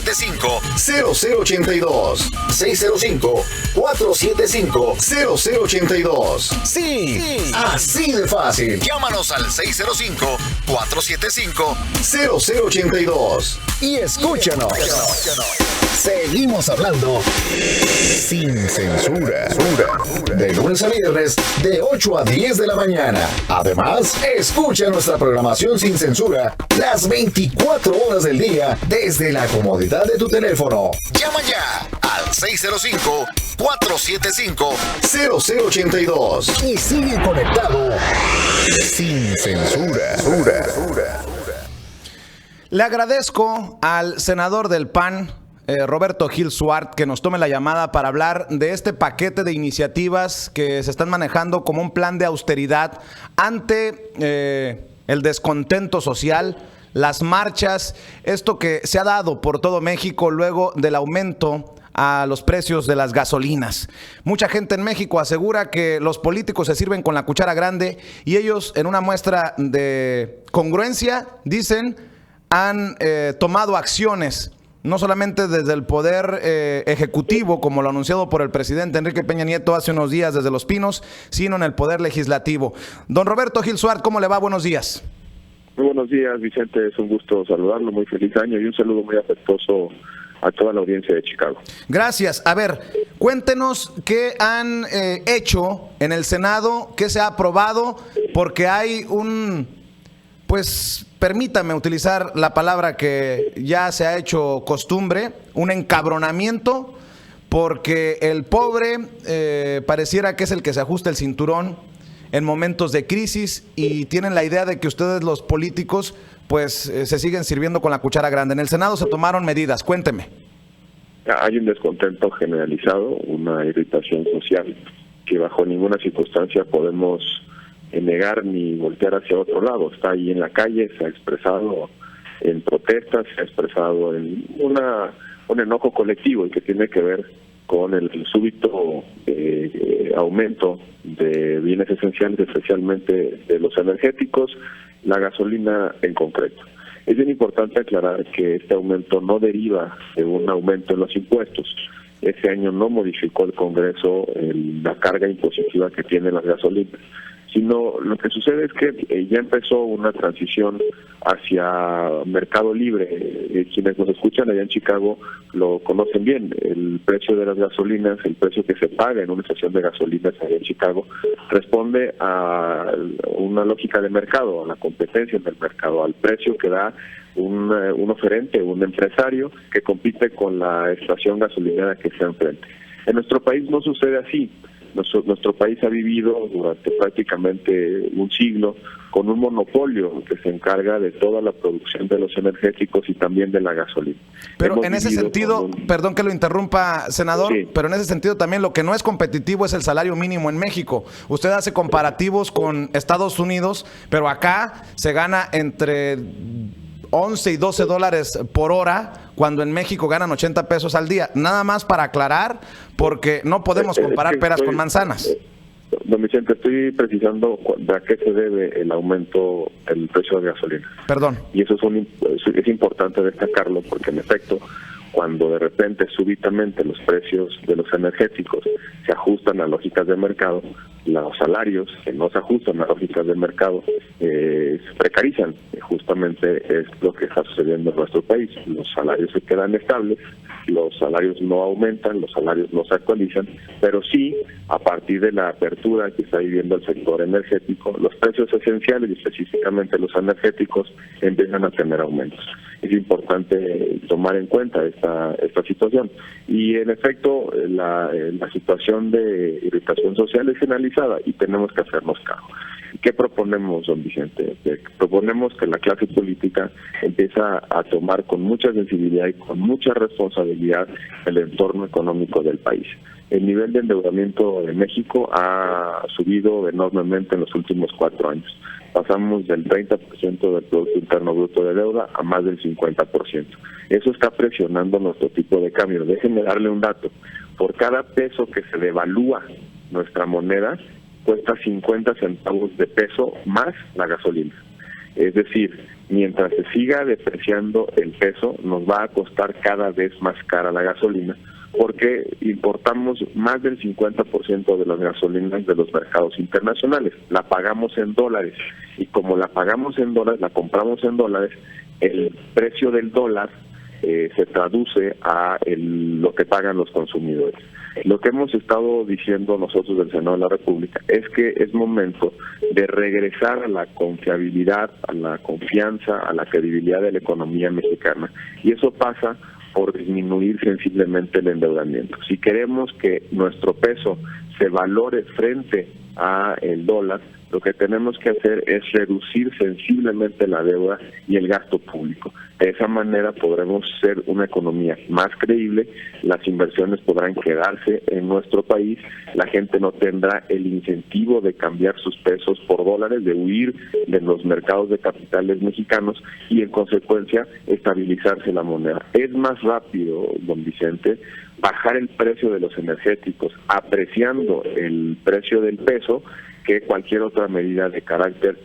605-475-0082. 605-475-0082. Sí, así de fácil. Llámanos al 605-475-0082 y escúchanos. Seguimos hablando sin censura. De lunes a viernes, de 8 a 10 de la mañana. Además, escucha nuestra programación sin censura las 24 horas del día desde la comodidad de tu teléfono. Llama ya al 605-475-0082 y sigue conectado sin censura. Le agradezco al senador del PAN, Roberto Gil Suart, que nos tome la llamada para hablar de este paquete de iniciativas que se están manejando como un plan de austeridad ante el descontento social, las marchas, esto que se ha dado por todo México luego del aumento a los precios de las gasolinas. Mucha gente en México asegura que los políticos se sirven con la cuchara grande y ellos, en una muestra de congruencia, dicen, han tomado acciones no solamente desde el poder ejecutivo, como lo anunciado por el presidente Enrique Peña Nieto hace unos días desde Los Pinos, sino en el poder legislativo. Don Roberto Gil Suart, ¿cómo le va? Buenos días. Muy buenos días, Vicente. Es un gusto saludarlo. Muy feliz año y un saludo muy afectuoso a toda la audiencia de Chicago. Gracias. A ver, cuéntenos qué han hecho en el Senado, qué se ha aprobado, porque hay permítame utilizar la palabra que ya se ha hecho costumbre, un encabronamiento, porque el pobre pareciera que es el que se ajusta el cinturón en momentos de crisis y tienen la idea de que ustedes, los políticos, se siguen sirviendo con la cuchara grande. En el Senado se tomaron medidas, cuénteme. Hay un descontento generalizado, una irritación social que bajo ninguna circunstancia podemos negar ni voltear hacia otro lado. Está ahí en la calle, se ha expresado en protestas, se ha expresado en un enojo colectivo y que tiene que ver con el súbito aumento de bienes esenciales, especialmente de los energéticos, la gasolina en concreto. Es bien importante aclarar que este aumento no deriva de un aumento en los impuestos. Ese año no modificó el Congreso la carga impositiva que tienen las gasolinas, sino lo que sucede es que ya empezó una transición hacia mercado libre. Quienes nos escuchan allá en Chicago lo conocen bien. El precio de las gasolinas, el precio que se paga en una estación de gasolinas allá en Chicago, responde a una lógica de mercado, a la competencia en el mercado, al precio que da un oferente, un empresario que compite con la estación gasolinera que se enfrente. En nuestro país no sucede así. Nuestro país ha vivido durante prácticamente un siglo con un monopolio que se encarga de toda la producción de los energéticos y también de la gasolina. Pero en ese sentido, perdón que lo interrumpa, senador, sí, pero en ese sentido también lo que no es competitivo es el salario mínimo en México. Usted hace comparativos con Estados Unidos, pero acá se gana entre 11 y 12 dólares por hora, cuando en México ganan 80 pesos al día. Nada más para aclarar, porque no podemos comparar peras con manzanas. Don Vicente, estoy precisando a qué se debe el aumento del precio de gasolina. Perdón. Y eso es importante destacarlo, porque en efecto, cuando de repente, súbitamente, los precios de los energéticos se ajustan a lógicas de mercado, los salarios que no se ajustan a lógicas de mercado se precarizan. Justamente es lo que está sucediendo en nuestro país. Los salarios se quedan estables, los salarios no aumentan, los salarios no se actualizan, pero sí, a partir de la apertura que está viviendo el sector energético, los precios esenciales, y específicamente los energéticos, empiezan a tener aumentos. Es importante tomar en cuenta esta situación. Y en efecto, la situación de irritación social es generalizada y tenemos que hacernos cargo. ¿Qué proponemos, don Vicente? Proponemos que la clase política empieza a tomar con mucha sensibilidad y con mucha responsabilidad el entorno económico del país. El nivel de endeudamiento de México ha subido enormemente en los últimos 4 años. Pasamos del 30% del Producto Interno Bruto de deuda a más del 50%. Eso está presionando nuestro tipo de cambio. Déjenme darle un dato. Por cada peso que se devalúa nuestra moneda, cuesta 50 centavos de peso más la gasolina. Es decir, mientras se siga depreciando el peso, nos va a costar cada vez más cara la gasolina, porque importamos más del 50% de las gasolinas de los mercados internacionales. La pagamos en dólares, y como la pagamos en dólares, la compramos en dólares, el precio del dólar se traduce a lo que pagan los consumidores. Lo que hemos estado diciendo nosotros del Senado de la República es que es momento de regresar a la confiabilidad, a la confianza, a la credibilidad de la economía mexicana, y eso pasa por disminuir sensiblemente el endeudamiento. Si queremos que nuestro peso se valore frente a el dólar, lo que tenemos que hacer es reducir sensiblemente la deuda y el gasto público. De esa manera podremos ser una economía más creíble, las inversiones podrán quedarse en nuestro país, la gente no tendrá el incentivo de cambiar sus pesos por dólares, de huir de los mercados de capitales mexicanos y en consecuencia estabilizarse la moneda. Es más rápido, don Vicente, bajar el precio de los energéticos apreciando el precio del peso que cualquier otra medida de carácter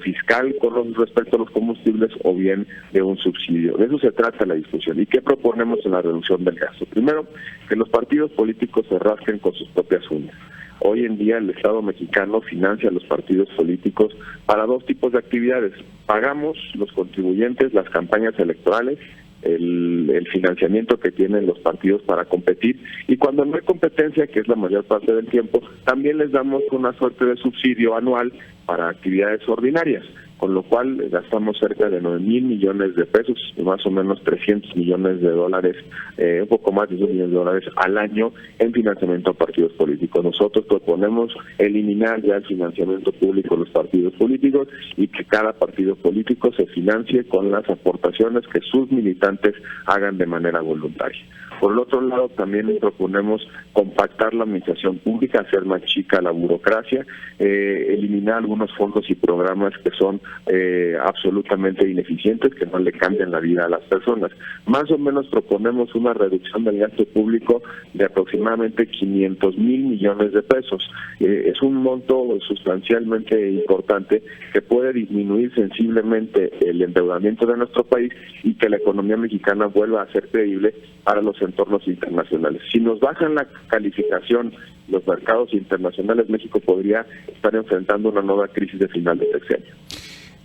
fiscal con respecto a los combustibles o bien de un subsidio. De eso se trata la discusión. ¿Y qué proponemos en la reducción del gasto? Primero, que los partidos políticos se rasquen con sus propias uñas. Hoy en día el Estado mexicano financia a los partidos políticos para dos tipos de actividades. Pagamos los contribuyentes las campañas electorales, el financiamiento que tienen los partidos para competir, y cuando no hay competencia, que es la mayor parte del tiempo, también les damos una suerte de subsidio anual para actividades ordinarias, con lo cual gastamos cerca de 9,000 millones de pesos, más o menos 300 millones de dólares, un poco más de 2 millones de dólares al año en financiamiento a partidos políticos. Nosotros proponemos eliminar ya el financiamiento público a los partidos políticos y que cada partido político se financie con las aportaciones que sus militantes hagan de manera voluntaria. Por el otro lado, también proponemos compactar la administración pública, hacer más chica la burocracia, eliminar algunos fondos y programas que son absolutamente ineficientes, que no le cambian la vida a las personas. Más o menos proponemos una reducción del gasto público de aproximadamente 500,000 millones de pesos. Es un monto sustancialmente importante que puede disminuir sensiblemente el endeudamiento de nuestro país y que la economía mexicana vuelva a ser creíble para los entornos internacionales. Si nos bajan la calificación los mercados internacionales, México podría estar enfrentando una nueva crisis de final de sexenio.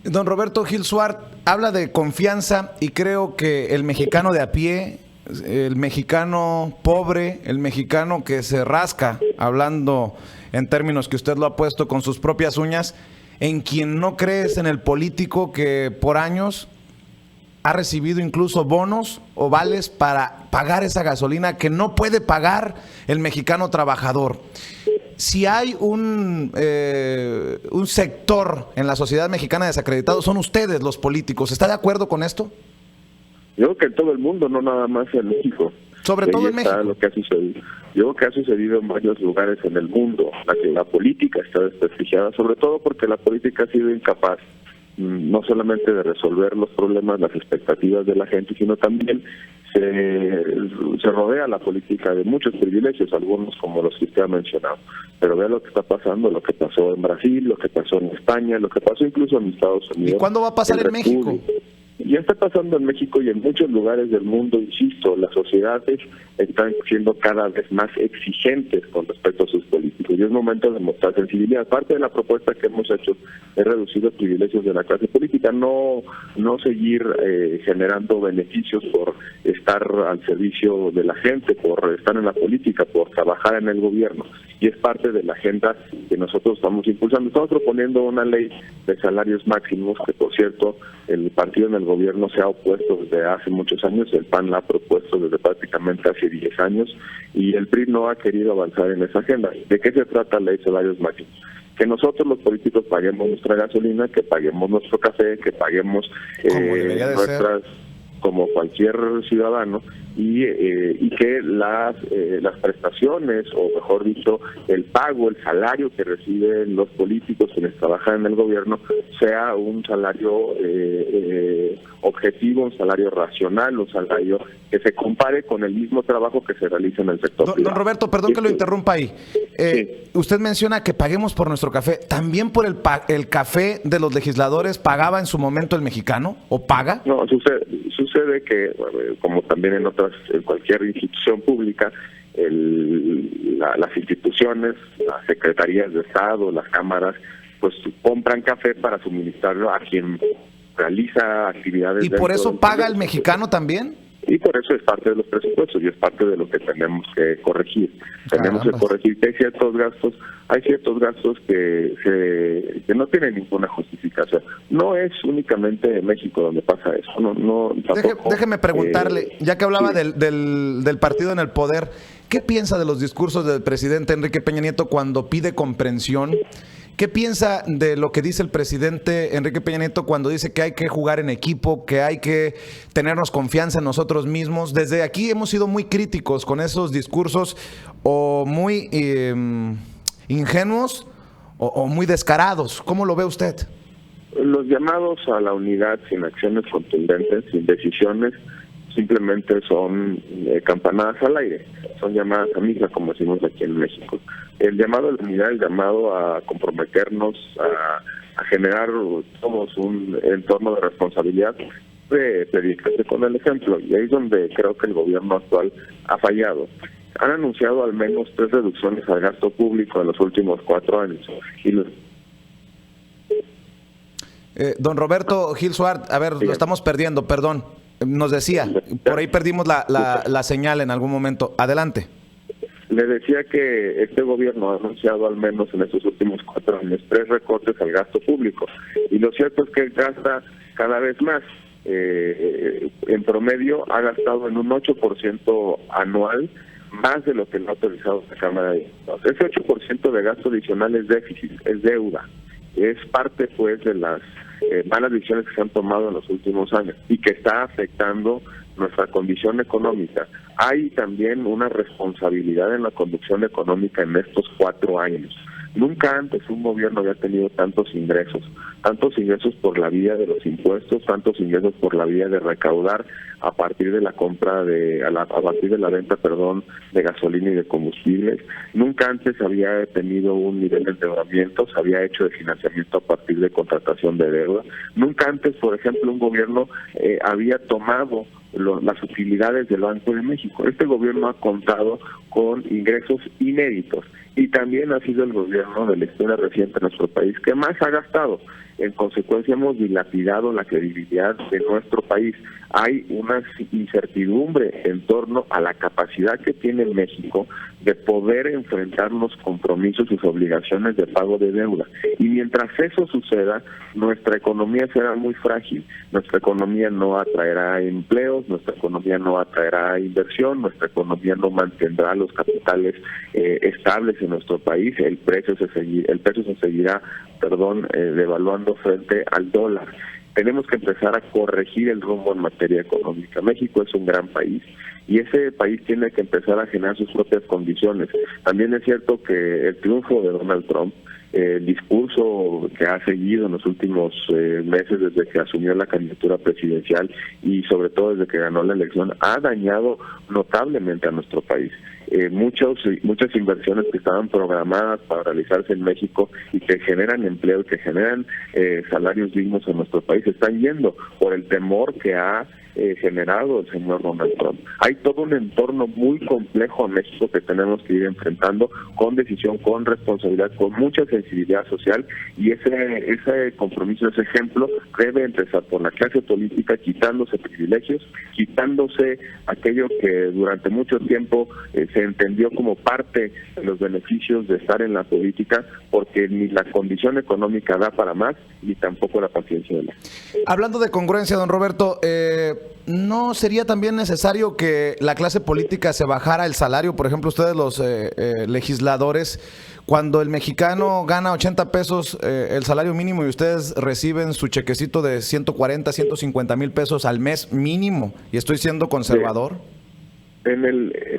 Don Roberto Gil Suart habla de confianza, y creo que el mexicano de a pie, el mexicano pobre, el mexicano que se rasca, hablando en términos que usted lo ha puesto con sus propias uñas, en quien no crees en el político que por años ha recibido incluso bonos o vales para pagar esa gasolina que no puede pagar el mexicano trabajador. Si hay un sector en la sociedad mexicana desacreditado, son ustedes, los políticos. ¿Está de acuerdo con esto? Yo creo que en todo el mundo, no nada más en México. Sobre todo en México. Lo que ha sucedido. Yo creo que ha sucedido en varios lugares en el mundo, la política está desprestigiada, sobre todo porque la política ha sido incapaz no solamente de resolver los problemas, las expectativas de la gente, sino también se rodea la política de muchos privilegios, algunos como los que usted ha mencionado. Pero vea lo que está pasando, lo que pasó en Brasil, lo que pasó en España, lo que pasó incluso en Estados Unidos. ¿Y cuándo va a pasar en México? Ya está pasando en México y en muchos lugares del mundo, insisto, las sociedades están siendo cada vez más exigentes con respecto a sus políticos y es momento de mostrar sensibilidad. Parte de la propuesta que hemos hecho es reducir los privilegios de la clase política, no seguir generando beneficios por estar al servicio de la gente, por estar en la política, por trabajar en el gobierno, y es parte de la agenda que nosotros estamos impulsando. Estamos proponiendo una ley de salarios máximos que, por cierto, el partido en el gobierno se ha opuesto desde hace muchos años, el PAN la ha propuesto desde prácticamente hace 10 años y el PRI no ha querido avanzar en esa agenda. ¿De qué se trata la ley de salarios máximos? Que nosotros los políticos paguemos nuestra gasolina, que paguemos nuestro café, que paguemos nuestras... como cualquier ciudadano, y que las prestaciones, o mejor dicho, el pago, el salario que reciben los políticos quienes trabajan en el gobierno, sea un salario objetivo, un salario racional, un salario que se compare con el mismo trabajo que se realiza en el sector privado. Don Roberto, perdón que lo interrumpa ahí. Usted menciona que paguemos por nuestro café. ¿También por el café de los legisladores pagaba en su momento el mexicano o paga? No, sucede que, bueno, como también en cualquier institución pública, las instituciones, las secretarías de Estado, las cámaras, pues compran café para suministrarlo a quien realiza actividades. ¿Y por eso paga el mexicano también? Y por eso es parte de los presupuestos y es parte de lo que tenemos que corregir. Tenemos que corregir que hay ciertos gastos que no tienen ninguna justificación. No es únicamente en México donde pasa eso. Déjeme preguntarle, ya que hablaba del partido en el poder, ¿qué piensa de los discursos del presidente Enrique Peña Nieto cuando pide comprensión? ¿Qué piensa de lo que dice el presidente Enrique Peña Nieto cuando dice que hay que jugar en equipo, que hay que tenernos confianza en nosotros mismos? Desde aquí hemos sido muy críticos con esos discursos, o muy ingenuos o muy descarados. ¿Cómo lo ve usted? Los llamados a la unidad sin acciones contundentes, sin decisiones, simplemente son campanadas al aire, son llamadas a misa, como decimos aquí en México. El llamado a la unidad, el llamado a comprometernos, a generar todos un entorno de responsabilidad, predicarse con el ejemplo, y ahí es donde creo que el gobierno actual ha fallado. Han anunciado al menos 3 reducciones al gasto público en los últimos 4 años. Don Roberto Gil Suart, a ver, lo estamos perdiendo, perdón. Nos decía, por ahí perdimos la señal en algún momento. Adelante. Le decía que este gobierno ha anunciado al menos en estos últimos 4 años 3 recortes al gasto público. Y lo cierto es que gasta cada vez más. En promedio ha gastado en un 8% anual más de lo que no ha autorizado la Cámara de Diputados. Ese 8% de gasto adicional es déficit, es deuda. Es parte, pues, de las malas decisiones que se han tomado en los últimos años y que está afectando nuestra condición económica. Hay también una responsabilidad en la conducción económica en estos 4 años. Nunca antes un gobierno había tenido tantos ingresos por la vía de los impuestos, tantos ingresos por la vía de recaudar a partir de la venta de gasolina y de combustibles. Nunca antes había tenido un nivel de endeudamiento, se había hecho de financiamiento a partir de contratación de deuda. Nunca antes, por ejemplo, un gobierno había tomado las utilidades del Banco de México. Este gobierno ha contado con ingresos inéditos y también ha sido el gobierno de la historia reciente de nuestro país que más ha gastado. En consecuencia, hemos dilapidado la credibilidad de nuestro país. Hay una incertidumbre en torno a la capacidad que tiene México de poder enfrentar los compromisos y sus obligaciones de pago de deuda. Y mientras eso suceda, nuestra economía será muy frágil. Nuestra economía no atraerá empleos, nuestra economía no atraerá inversión, nuestra economía no mantendrá los capitales estables en nuestro país. El precio se seguirá devaluando frente al dólar. Tenemos que empezar a corregir el rumbo en materia económica. México es un gran país y ese país tiene que empezar a generar sus propias condiciones. También es cierto que el triunfo de Donald Trump, el discurso que ha seguido en los últimos meses desde que asumió la candidatura presidencial y sobre todo desde que ganó la elección, ha dañado notablemente a nuestro país. Muchas inversiones que estaban programadas para realizarse en México y que generan empleo, que generan salarios dignos en nuestro país, están yendo por el temor que ha generado el señor Donald Trump. Hay todo un entorno muy complejo en México que tenemos que ir enfrentando con decisión, con responsabilidad, con mucha sensibilidad social, y ese compromiso, ese ejemplo debe empezar por la clase política, quitándose privilegios, quitándose aquello que durante mucho tiempo se entendió como parte de los beneficios de estar en la política, porque ni la condición económica da para más, ni tampoco la paciencia de la. Hablando de congruencia, don Roberto, ¿no sería también necesario que la clase política se bajara el salario? Por ejemplo, ustedes los legisladores, cuando el mexicano gana 80 pesos el salario mínimo y ustedes reciben su chequecito de 140, 150 mil pesos al mes mínimo, y estoy siendo conservador.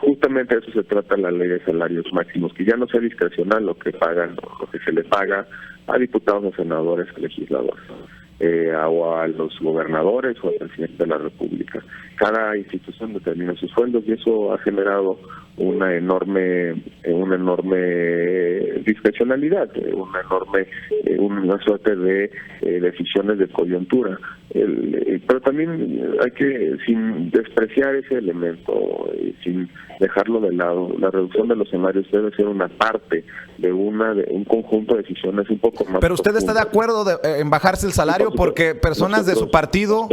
Justamente de eso se trata la ley de salarios máximos, que ya no sea discrecional lo que pagan, lo que se le paga a diputados, a senadores, a legisladores, o a los gobernadores o al presidente de la República. Cada institución determina sus sueldos y eso ha generado una enorme discrecionalidad, una suerte de decisiones de coyuntura. Pero también hay que, sin despreciar ese elemento, sin dejarlo de lado, la reducción de los salarios debe ser una parte de un conjunto de decisiones un poco más. Pero usted está de acuerdo en bajarse el salario, porque personas de su partido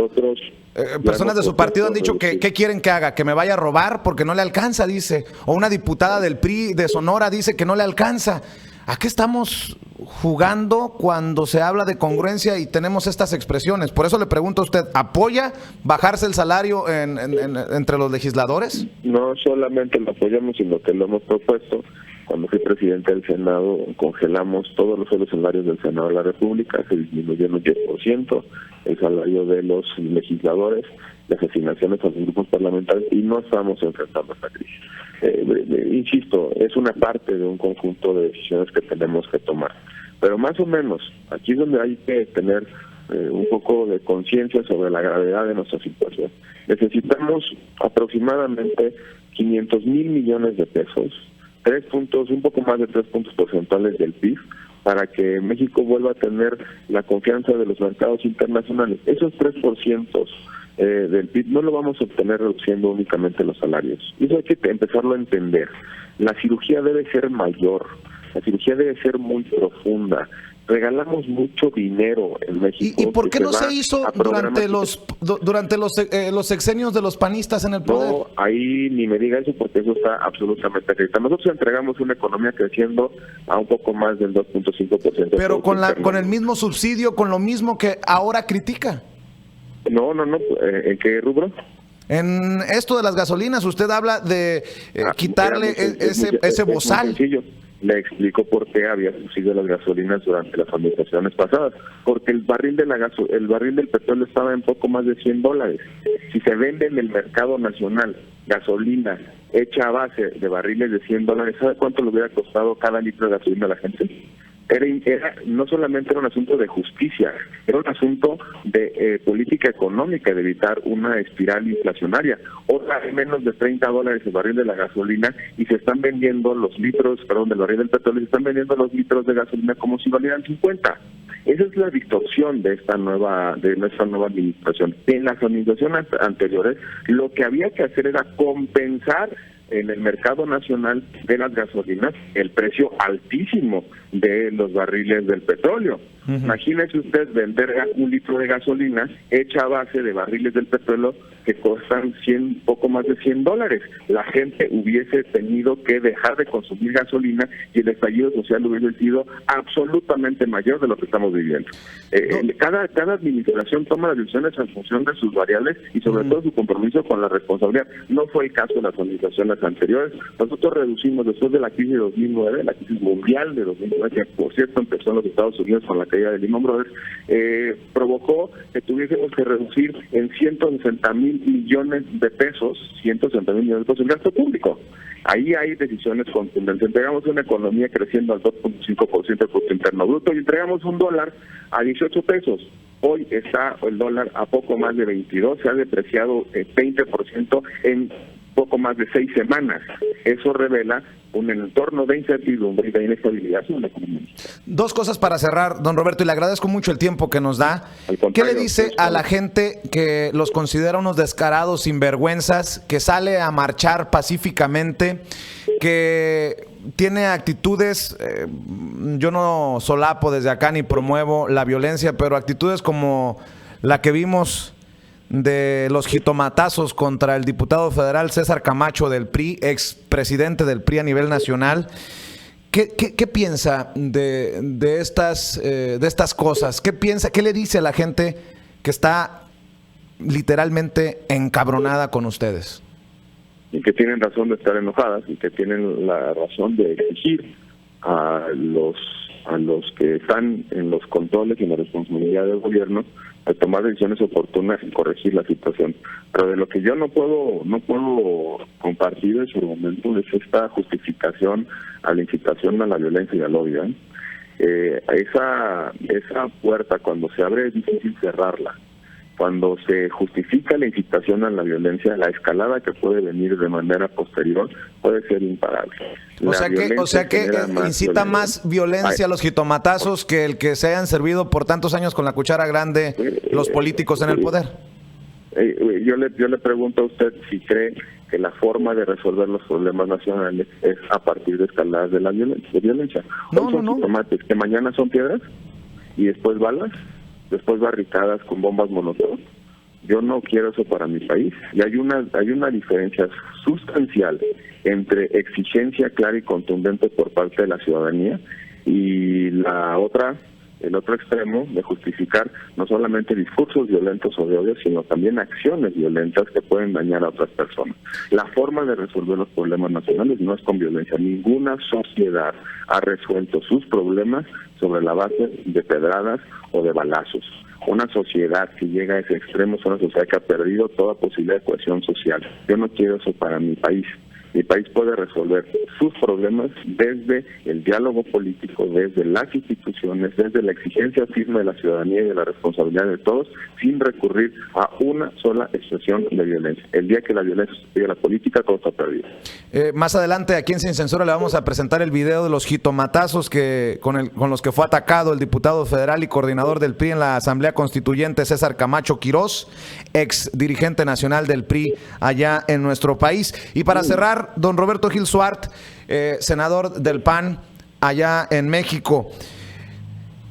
han dicho que ¿qué quieren que haga? Que me vaya a robar porque no le alcanza, dice. O una diputada del PRI de Sonora dice que no le alcanza. ¿A qué estamos jugando cuando se habla de congruencia y tenemos estas expresiones? Por eso le pregunto a usted, ¿apoya bajarse el salario entre los legisladores? No solamente lo apoyamos, sino que lo hemos propuesto. Cuando fui presidente del Senado, congelamos todos los salarios del Senado de la República, se disminuyó en un 10% el salario de los legisladores, las asignaciones a los grupos parlamentarios, y no estamos enfrentando esta crisis. Insisto, es una parte de un conjunto de decisiones que tenemos que tomar. Pero más o menos, aquí es donde hay que tener un poco de conciencia sobre la gravedad de nuestra situación. Necesitamos aproximadamente 500,000 millones de pesos, un poco más de 3 puntos porcentuales del PIB, para que México vuelva a tener la confianza de los mercados internacionales. Esos 3% del PIB no lo vamos a obtener reduciendo únicamente los salarios. Y eso hay que empezarlo a entender. La cirugía debe ser mayor, la cirugía debe ser muy profunda. Regalamos mucho dinero en México. ¿Y por qué no se hizo durante los sexenios de los panistas en el poder? No, ahí ni me diga eso, porque eso está absolutamente acreditado. Nosotros entregamos una economía creciendo a un poco más del 2.5%. Pero con el mismo subsidio, con lo mismo que ahora critica. No. ¿En qué rubro? En esto de las gasolinas, usted habla de quitarle ese bozal. Muy sencillo. Le explico por qué había subsidio a las gasolinas durante las administraciones pasadas. Porque el barril del petróleo estaba en poco más de $100. Si se vende en el mercado nacional gasolina hecha a base de barriles de $100, ¿sabe cuánto le hubiera costado cada litro de gasolina a la gente? No solamente era un asunto de justicia, era un asunto de política económica, de evitar una espiral inflacionaria. Ahora hay menos de $30 el barril de la gasolina y se están vendiendo del barril del petróleo, se están vendiendo los litros de gasolina como si valieran 50. Esa es la distorsión de nuestra nueva administración. En las administraciones anteriores, lo que había que hacer era compensar en el mercado nacional de las gasolinas el precio altísimo de los barriles del petróleo. Imagínese usted vender un litro de gasolina hecha a base de barriles del petróleo que costan poco más de $100. La gente hubiese tenido que dejar de consumir gasolina y el estallido social hubiese sido absolutamente mayor de lo que estamos viviendo. Cada administración toma las decisiones en función de sus variables y sobre todo su compromiso con la responsabilidad. No fue el caso de las administraciones anteriores. Nosotros reducimos, después de la crisis de 2009, la crisis mundial de 2009, que por cierto empezó en los Estados Unidos con la caída de Lehman Brothers, provocó que tuviésemos que reducir en 160,000 millones de pesos el gasto público. Ahí hay decisiones contundentes. Entregamos una economía creciendo al 2.5% del Producto Interno Bruto y entregamos $1 a 18 pesos. Hoy está el dólar a poco más de 22, se ha depreciado 20% en poco más de 6 semanas. Eso revela un entorno de incertidumbre y de inestabilidad en la economía. Dos cosas para cerrar, don Roberto, y le agradezco mucho el tiempo que nos da. ¿Qué le dice a la gente que los considera unos descarados sinvergüenzas, que sale a marchar pacíficamente, que tiene actitudes, yo no solapo desde acá ni promuevo la violencia, pero actitudes como la que vimos de los jitomatazos contra el diputado federal César Camacho del PRI, expresidente del PRI a nivel nacional? ¿Qué piensa de estas cosas? ¿Qué piensa? ¿Qué le dice a la gente que está literalmente encabronada con ustedes. Y que tienen razón de estar enojadas y que tienen la razón de exigir a los que están en los controles y en la responsabilidad del gobierno a tomar decisiones oportunas y corregir la situación. Pero de lo que yo no puedo compartir en su momento es esta justificación a la incitación a la violencia y al odio. Esa puerta, cuando se abre, es difícil cerrarla. Cuando se justifica la incitación a la violencia, la escalada que puede venir de manera posterior puede ser imparable. O sea que incita más violencia a los jitomatazos que el que se hayan servido por tantos años con la cuchara grande los políticos en el poder. Yo le pregunto a usted si cree que la forma de resolver los problemas nacionales es a partir de escaladas de la violencia. No. Jitomates que mañana son piedras y después balas, después barricadas con bombas molotov. Yo no quiero eso para mi país. Y hay una diferencia sustancial entre exigencia clara y contundente por parte de la ciudadanía y el otro extremo de justificar no solamente discursos violentos o de odio, sino también acciones violentas que pueden dañar a otras personas. La forma de resolver los problemas nacionales no es con violencia. Ninguna sociedad ha resuelto sus problemas sobre la base de pedradas o de balazos. Una sociedad que llega a ese extremo es una sociedad que ha perdido toda posibilidad de cohesión social. Yo no quiero eso para mi país. Mi país puede resolver sus problemas desde el diálogo político, desde las instituciones, desde la exigencia firme de la ciudadanía y de la responsabilidad de todos, sin recurrir a una sola expresión de violencia. El día que la violencia sustituye a la política, todo está perdido. Más adelante, aquí en Sin Censura, le vamos a presentar el video de los jitomatazos con los que fue atacado el diputado federal y coordinador del PRI en la Asamblea Constituyente, César Camacho Quirós, ex dirigente nacional del PRI allá en nuestro país. Y para cerrar, don Roberto Gil Suart, senador del PAN allá en México.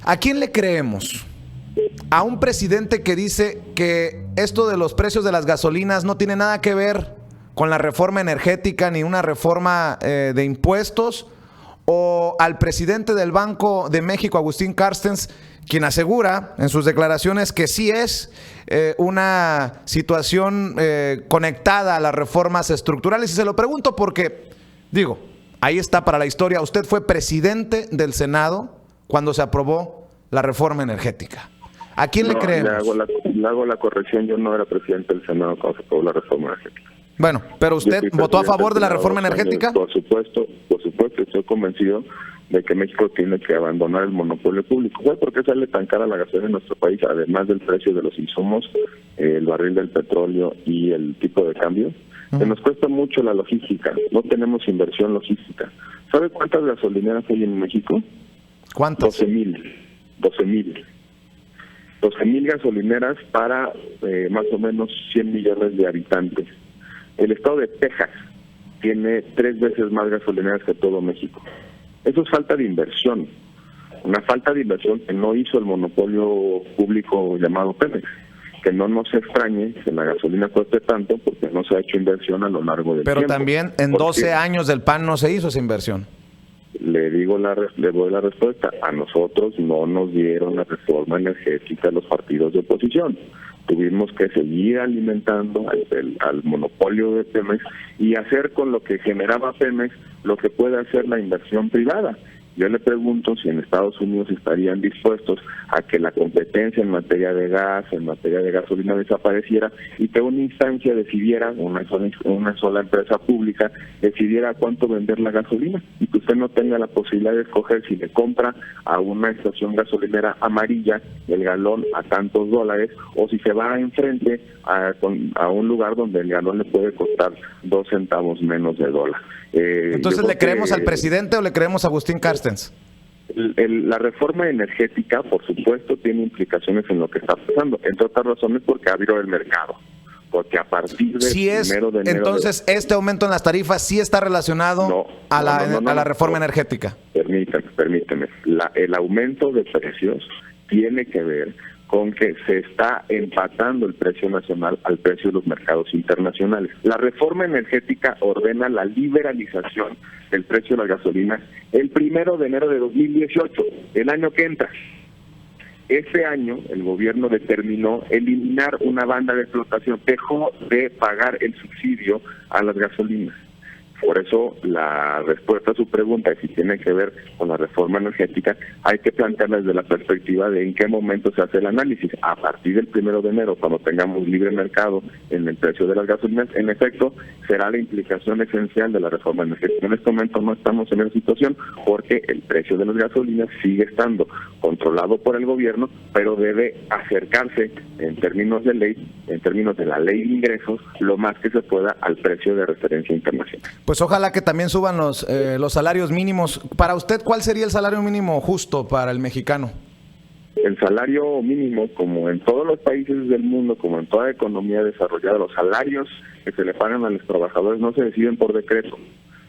¿A quién le creemos? ¿A un presidente que dice que esto de los precios de las gasolinas no tiene nada que ver con la reforma energética ni una reforma de impuestos? ¿O al presidente del Banco de México, Agustín Carstens, quien asegura en sus declaraciones que sí es una situación conectada a las reformas estructurales? Y se lo pregunto porque, digo, ahí está para la historia. Usted fue presidente del Senado cuando se aprobó la reforma energética. ¿A quién le creemos? Le hago la corrección. Yo no era presidente del Senado cuando se aprobó la reforma energética. Bueno, pero ¿usted votó a favor de la reforma energética? Por supuesto, estoy convencido de que México tiene que abandonar el monopolio público. ¿Sabe por qué sale tan cara la gasolina en nuestro país? Además del precio de los insumos, el barril del petróleo y el tipo de cambio. Que nos cuesta mucho la logística. No tenemos inversión logística. ¿Sabe cuántas gasolineras hay en México? ¿Cuántas? 12,000 gasolineras para más o menos 100 millones de habitantes. El estado de Texas tiene 3 veces más gasolineras que todo México. Eso es falta de inversión. Una falta de inversión que no hizo el monopolio público llamado Pemex. Que no nos extrañe que la gasolina cueste tanto porque no se ha hecho inversión a lo largo del tiempo. Pero también en 12 años del PAN no se hizo esa inversión. Le doy la respuesta. A nosotros no nos dieron la reforma energética a los partidos de oposición. Tuvimos que seguir alimentando al monopolio de Pemex y hacer con lo que generaba Pemex lo que puede hacer la inversión privada. Yo le pregunto si en Estados Unidos estarían dispuestos a que la competencia en materia de gas, en materia de gasolina desapareciera y que una instancia decidiera, una sola empresa pública, decidiera cuánto vender la gasolina y que usted no tenga la posibilidad de escoger si le compra a una estación gasolinera amarilla el galón a tantos dólares o si se va enfrente a un lugar donde el galón le puede costar 2 centavos menos de dólar. Entonces, ¿le creemos al presidente o le creemos a Agustín Carstens? La reforma energética, por supuesto, tiene implicaciones en lo que está pasando, entre otras razones porque abrió el mercado. Porque a partir del primero de enero... Entonces, ¿este aumento en las tarifas sí está relacionado a la reforma energética? Permíteme. El aumento de precios tiene que ver con que se está empatando el precio nacional al precio de los mercados internacionales. La reforma energética ordena la liberalización del precio de la gasolina el 1 de enero de 2018, el año que entra. Este año el gobierno determinó eliminar una banda de explotación, dejó de pagar el subsidio a las gasolinas. Por eso la respuesta a su pregunta, si tiene que ver con la reforma energética, hay que plantearla desde la perspectiva de en qué momento se hace el análisis. A partir del 1 de enero, cuando tengamos libre mercado en el precio de las gasolinas, en efecto, será la implicación esencial de la reforma energética. En este momento no estamos en esa situación porque el precio de las gasolinas sigue estando controlado por el gobierno, pero debe acercarse en términos de ley, en términos de la ley de ingresos, lo más que se pueda al precio de referencia internacional. Pues ojalá que también suban los salarios mínimos. Para usted, ¿cuál sería el salario mínimo justo para el mexicano? El salario mínimo, como en todos los países del mundo, como en toda economía desarrollada, los salarios que se le pagan a los trabajadores no se deciden por decreto,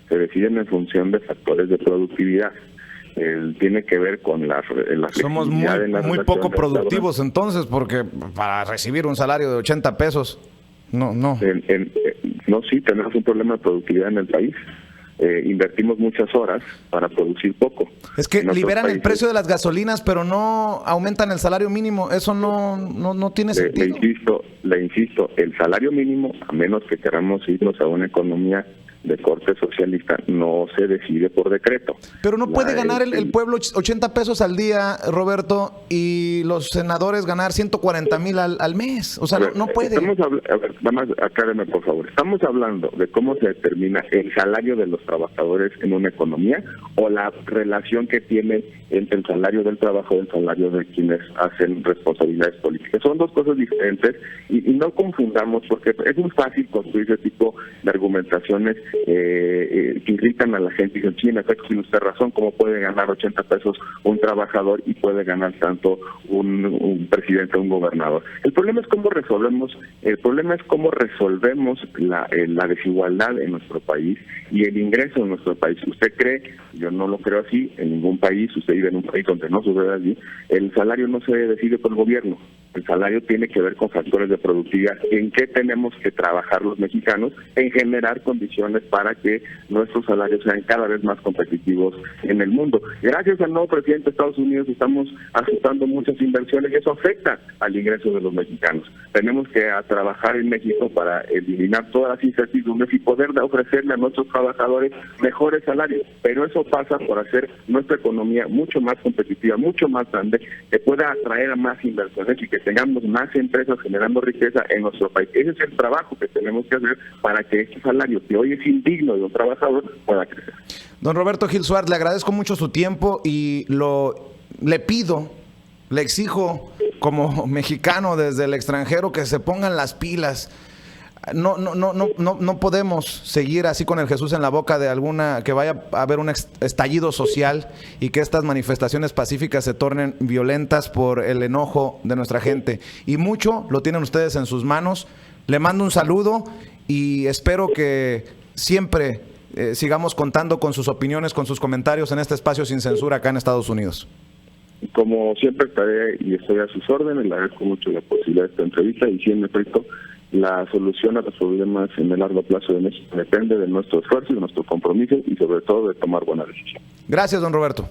se deciden en función de factores de productividad. Tiene que ver con la Somos muy poco productivos entonces, porque para recibir un salario de 80 pesos, no. No, sí, tenemos un problema de productividad en el país. Invertimos muchas horas para producir poco. Es que liberan el precio de las gasolinas, pero no aumentan el salario mínimo. Eso no tiene sentido. Le insisto, el salario mínimo, a menos que queramos irnos a una economía de corte socialista, no se decide por decreto. Pero no puede ganar el pueblo 80 pesos al día, Roberto, y los senadores ganar 140,000 al mes. O sea, no puede. Acláreme, por favor. ¿Estamos hablando de cómo se determina el salario de los trabajadores en una economía o la relación que tiene entre el salario del trabajo y el salario de quienes hacen responsabilidades políticas? Son dos cosas diferentes y no confundamos, porque es muy fácil construir ese tipo de argumentaciones que irritan a la gente y dicen, sí, en efecto, tiene usted razón, ¿cómo puede ganar 80 pesos un trabajador y puede ganar tanto un presidente o un gobernador? El problema es cómo resolvemos la desigualdad en nuestro país y el ingreso en nuestro país. ¿Usted cree? Yo no lo creo así, en ningún país, usted vive en un país donde no sucede así, el salario no se decide por el gobierno. El salario tiene que ver con factores de productividad. ¿En qué tenemos que trabajar los mexicanos? En generar condiciones para que nuestros salarios sean cada vez más competitivos en el mundo. Gracias al nuevo presidente de Estados Unidos estamos ajustando muchas inversiones y eso afecta al ingreso de los mexicanos. Tenemos que trabajar en México para eliminar todas las incertidumbres y poder ofrecerle a nuestros trabajadores mejores salarios. Pero eso pasa por hacer nuestra economía mucho más competitiva, mucho más grande, que pueda atraer a más inversiones y que tengamos más empresas generando riqueza en nuestro país. Ese es el trabajo que tenemos que hacer para que este salario, que hoy es indigno de un trabajador, pueda crecer. Don Roberto Gil Suart, le agradezco mucho su tiempo y le exijo como mexicano desde el extranjero que se pongan las pilas. No podemos seguir así con el Jesús en la boca de que vaya a haber un estallido social y que estas manifestaciones pacíficas se tornen violentas por el enojo de nuestra gente. Y mucho lo tienen ustedes en sus manos. Le mando un saludo y espero que siempre sigamos contando con sus opiniones, con sus comentarios en este espacio sin censura acá en Estados Unidos. Como siempre estaré y estoy a sus órdenes. Le agradezco mucho la posibilidad de esta entrevista y siempre efecto la solución a los problemas en el largo plazo de México depende de nuestro esfuerzo, de nuestro compromiso y sobre todo de tomar buenas decisiones. Gracias, don Roberto.